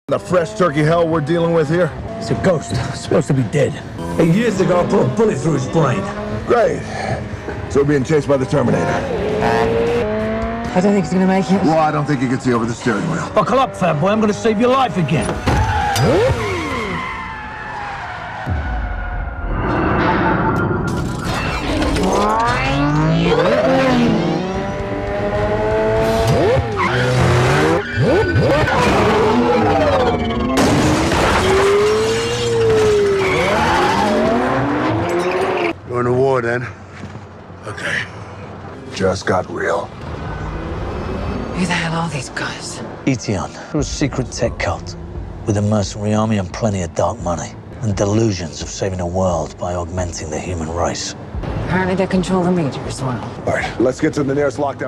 The fresh turkey hell we're dealing with here? It's a ghost. It's supposed to be dead. 8 years ago, I put a bullet through his brain. Great. So we're being chased by the Terminator. I don't think he's gonna make it. Well, I don't think you can see over the steering wheel. Buckle up, fat boy. I'm gonna save your life again. Going to war then? Okay. Just got real. Who the hell are these guys? Etion, they're a secret tech cult with a mercenary army and plenty of dark money and delusions of saving the world by augmenting the human race. Apparently they control the media as well. All right, let's get to the nearest lockdown.